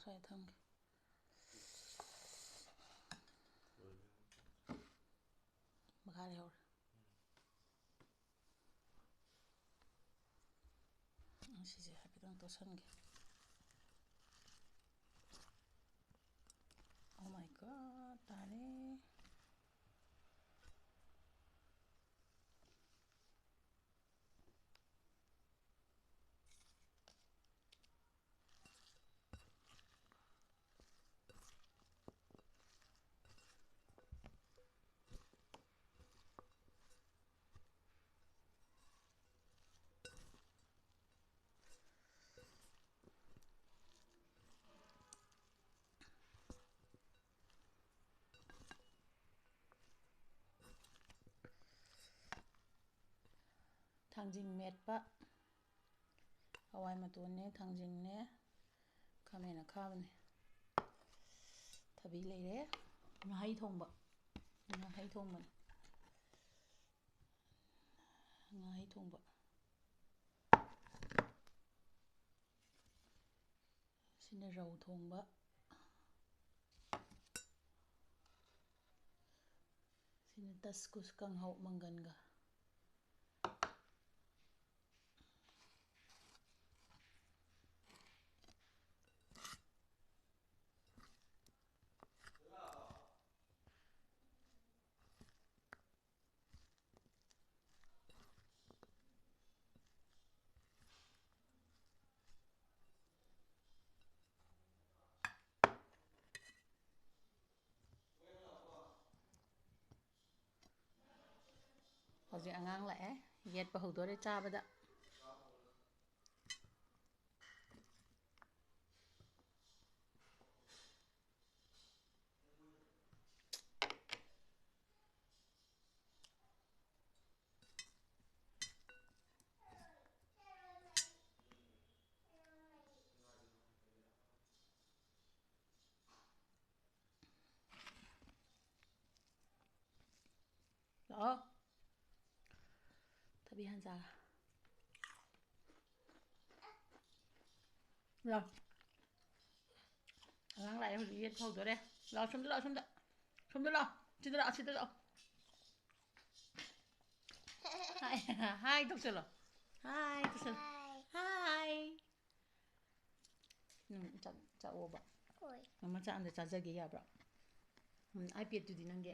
ꯁ꯭ꯋꯥꯏꯗ ꯊꯝꯒꯦ ꯃꯈꯥ ꯂꯩꯍꯧꯔꯦ ꯁꯤꯁꯦ ꯍꯥꯏꯐꯦꯠꯇꯪ ꯇꯣꯠꯁꯟꯒꯦ ꯑꯣ ꯃꯥꯏ ꯒꯣꯠ ꯇꯥꯔꯦ ꯊꯥꯡꯖꯤꯡ ꯃꯦꯠꯄ ꯍꯋꯥꯏ ꯃꯇꯣꯟꯅꯦ ꯊꯥꯡꯖꯤꯡꯅꯦ ꯈꯥꯃꯦꯟ ꯑꯈꯥꯕꯅꯦ ꯊꯕꯤ ꯂꯩꯔꯦ ꯉꯥꯍꯩ ꯊꯣꯡꯕ ꯉꯥꯍꯩ ꯊꯣꯡꯕꯅꯦ ꯉꯥꯍꯩ ꯊꯣꯡꯕ ꯁꯤꯅ ꯔꯧ ꯊꯣꯡꯕ ꯁꯤꯅ ꯗꯁꯀꯨꯁ ꯀꯥꯡꯍꯧ ꯃꯪꯒꯟꯒ ꯍꯧꯖꯤꯛ ꯑꯉꯥꯡ ꯂꯥꯛꯑꯦ ꯌꯦꯠꯄ ꯍꯧꯗꯣꯔꯦ ꯆꯥꯕꯗ ꯂꯥꯛꯑꯣ ꯊꯕꯤ ꯍꯟꯖꯥꯒ ꯂꯥꯛꯑꯣ ꯑꯉꯥꯡ ꯂꯥꯛꯑꯦ ꯍꯧꯖꯤꯛ ꯌꯦꯠꯄ ꯍꯧꯗꯣꯔꯦ ꯂꯥꯛꯑꯣ ꯁꯣꯝꯗ ꯂꯥꯛꯑꯣ ꯁꯣꯝꯗ ꯁꯣꯝꯗ ꯂꯥꯛꯑꯣ ꯁꯤꯗ ꯂꯥꯛꯑꯣ ꯁꯤꯗ ꯂꯥꯛꯑꯣ ꯍꯥꯏ ꯍꯥꯏ ꯇꯧꯁꯜꯂꯣ ꯍꯥꯏ ꯇꯧꯁꯜꯂꯣ ꯍꯥꯏ ꯆꯥꯛꯑꯣꯕ ꯃꯃꯥ ꯆꯥꯛ ꯑꯝꯇ ꯆꯥꯖꯒꯦ ꯌꯥꯕ꯭ꯔꯣ ꯑꯥꯏꯄꯦꯗꯇꯨꯗꯤ ꯅꯪꯒꯤ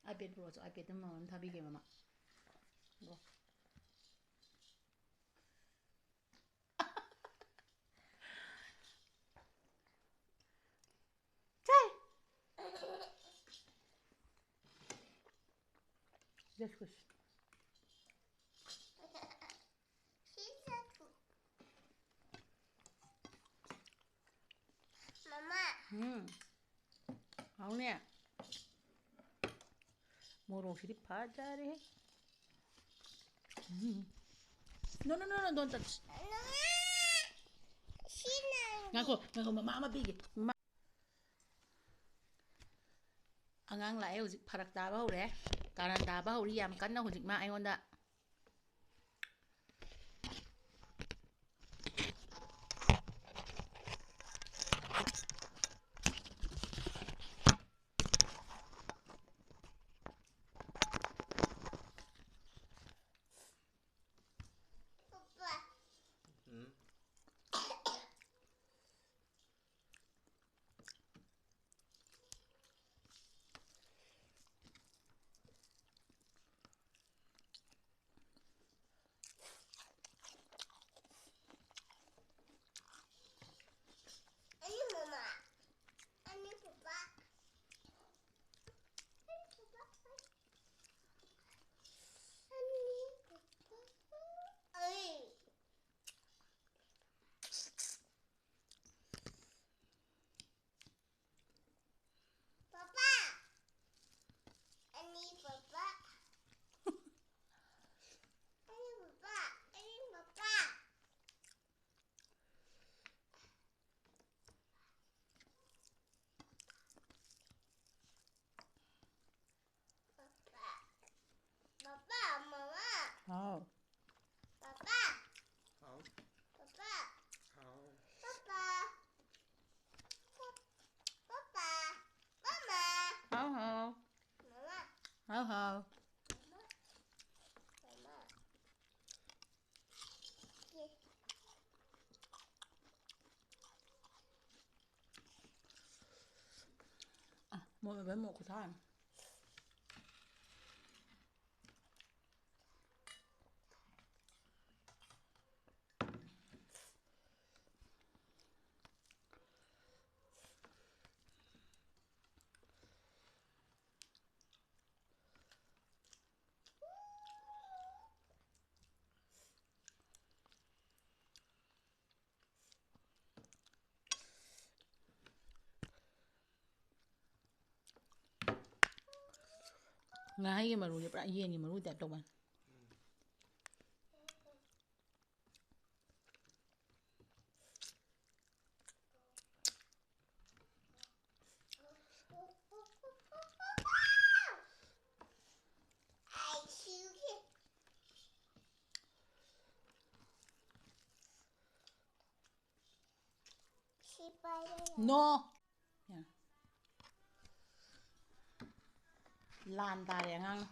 ꯑꯥꯏꯄꯦꯗ ꯄꯨꯔꯛꯑꯣ ꯑꯥꯏꯄꯦꯗꯇ ꯃꯃꯥ ꯑꯃ ꯊꯥꯕꯤꯒꯦ ꯃꯃꯥ Дескать. Mama. 하우네. 모롱실이 파자래. No, no, no, no, don't touch. Ngako, mama bigi. Angang lae hujik pharak taba hore. Karan taba hori yam kanna hujik ma aingonda. How một với một của thôi ꯉꯥꯍꯩꯒꯤ ꯃꯔꯨꯁꯦ ꯄꯨꯔꯥ ꯌꯦꯟꯒꯤ ꯃꯔꯨ type ꯇꯧꯕꯅꯤ No ꯂꯥꯟ ꯇꯥꯔꯦ ꯑꯉꯥꯡꯅ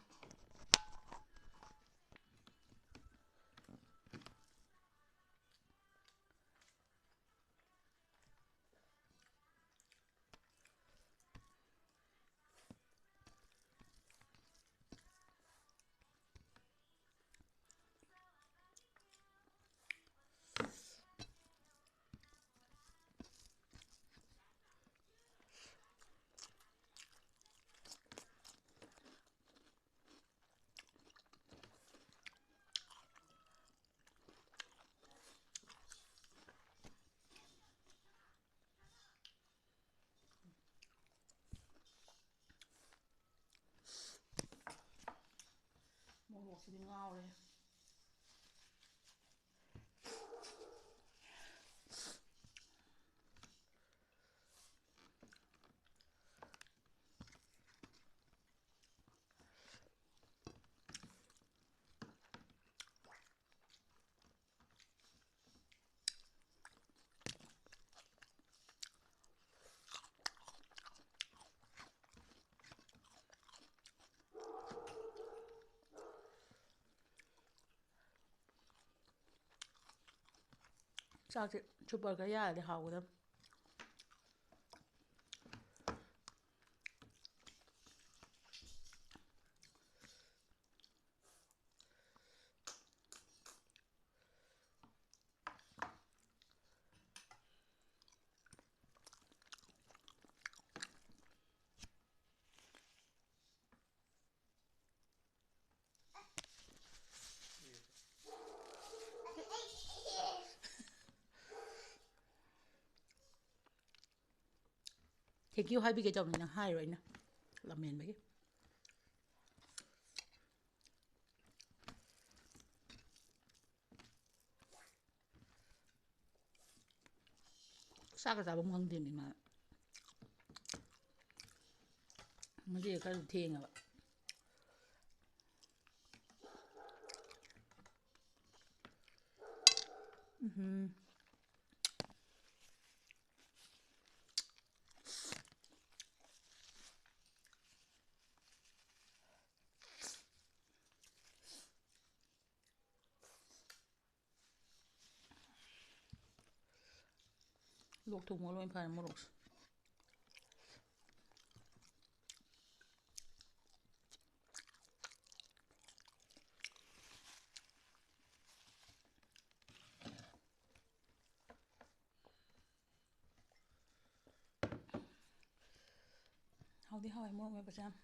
ꯃꯣꯔꯣꯛꯁꯤꯗꯤ ꯉꯥꯎꯔꯦ ꯆꯥꯛꯁꯦ super ꯈꯔ ꯌꯥꯔꯗꯤ ꯍꯥꯎꯒꯗꯕ ꯊꯦꯡꯀ꯭ꯌꯨ ꯍꯥꯏꯕꯤꯒꯦ ꯇꯧꯕꯅꯤ ꯅꯪ ꯍꯥꯏꯔꯣꯏ ꯑꯩꯅ ꯂꯝꯍꯦꯟꯕꯒꯤ ꯆꯥꯛꯀ ꯆꯥꯐꯝ ꯈꯪꯗꯦꯃꯤ ꯃꯥ ꯉꯁꯤ ꯈꯔꯁꯨ ꯊꯦꯡꯉꯕ ꯂꯣꯛ ꯊꯨꯡꯕ ꯂꯣꯏ ꯐꯔꯦ ꯃꯣꯔꯣꯛꯁꯦ ꯍꯥꯎꯗꯤ ꯍꯥꯎꯋꯦ ꯃꯣꯔꯣꯛ ꯃꯦꯠꯄꯁꯦ ꯌꯥꯝ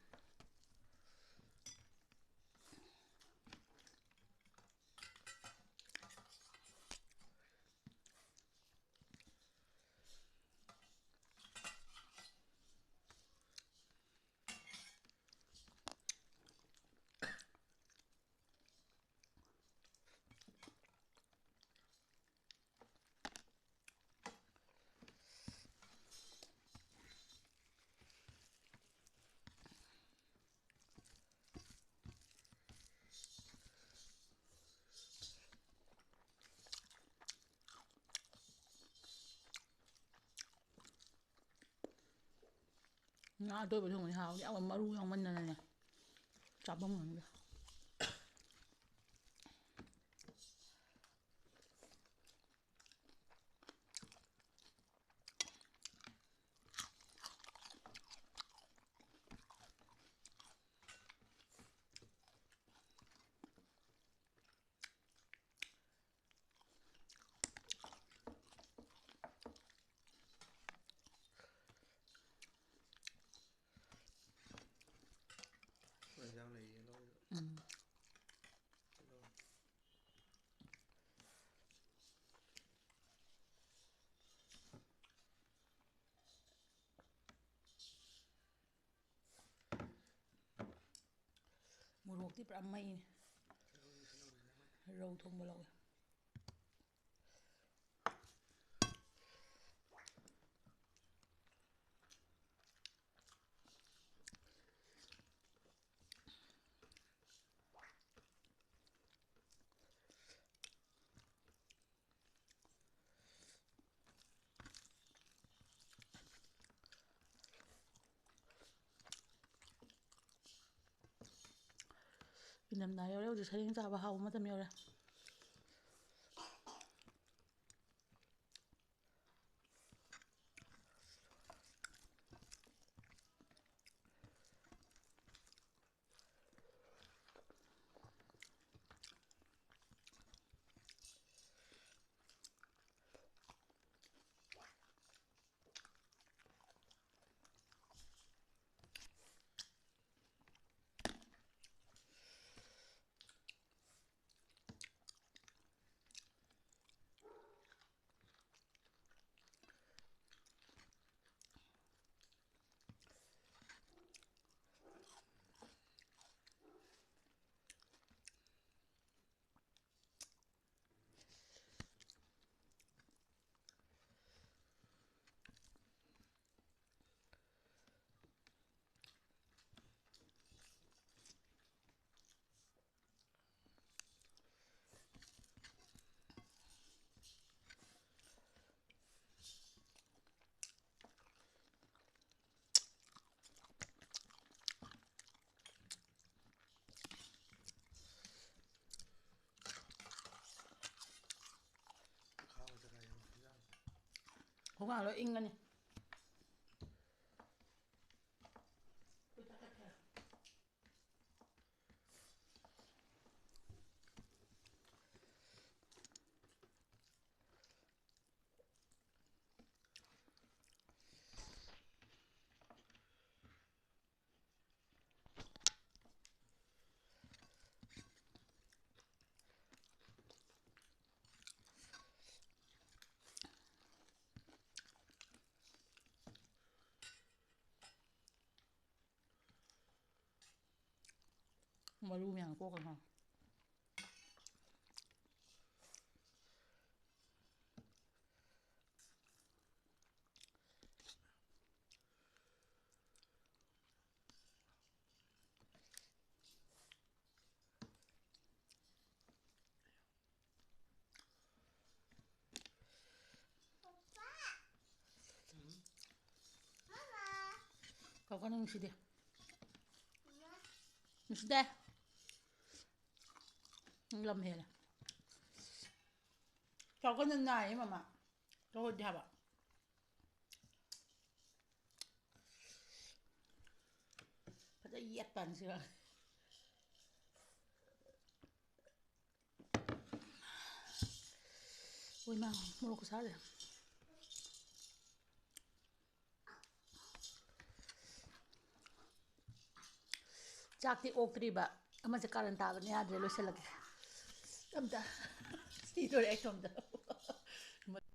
ꯉꯥ ꯑꯇꯣꯏꯕ ꯊꯣꯡꯕꯗꯤ ꯍꯥꯎꯗꯤ ꯌꯥꯝ ꯃꯔꯨ ꯌꯥꯎꯃꯟꯗꯅꯅꯦ ꯆꯥꯐꯝ ꯈꯪꯗꯦ ꯃꯣꯔꯣꯛꯇꯤ ꯄꯨꯔꯥ ꯃꯩꯅꯤ ꯔꯧ ꯊꯣꯡꯕ ꯂꯧꯋꯦ ꯏꯪꯊꯝꯊꯥ ꯌꯧꯔꯦ ꯍꯧꯖꯤꯛ ꯁꯔꯦꯡ ꯆꯥꯕ ꯍꯥꯎꯕ ꯃꯇꯝ ꯌꯧꯔꯦ ꯈꯣꯡꯒꯥꯡ ꯂꯣꯏ ꯏꯪꯒꯅꯤ ꯃꯔꯨ ꯃꯌꯥꯝ ꯀꯣꯛꯀꯅꯣ ꯀꯛꯀꯅꯨ ꯅꯨꯡꯁꯤꯗꯦ ꯅꯨꯡꯁꯤꯗꯦ ꯂꯝ ꯍꯦꯜꯂꯦ ꯆꯥꯎꯀꯟꯅ ꯅꯥꯏꯌꯦ ꯃꯃꯥ ꯇꯧꯔꯗꯤ ꯍꯥꯏꯕ ꯐꯖ ꯌꯦꯠꯄꯅꯁꯤꯒ ꯍꯣꯏ ꯃꯥ ꯃꯣꯔꯣꯛ ꯈꯨꯁꯥꯁꯦ ꯆꯥꯛꯇꯤ ꯑꯣꯛꯇ꯭ꯔꯤꯕ ꯑꯃꯁꯦ ꯀꯥꯔꯟ ꯇꯥꯕꯅ ꯌꯥꯗ꯭ꯔꯦ ꯂꯣꯏꯁꯤꯜꯂꯒꯦ ꯑꯝꯇ ꯁꯤꯗꯣꯔꯦ ꯑꯩ ꯁꯣꯝꯗ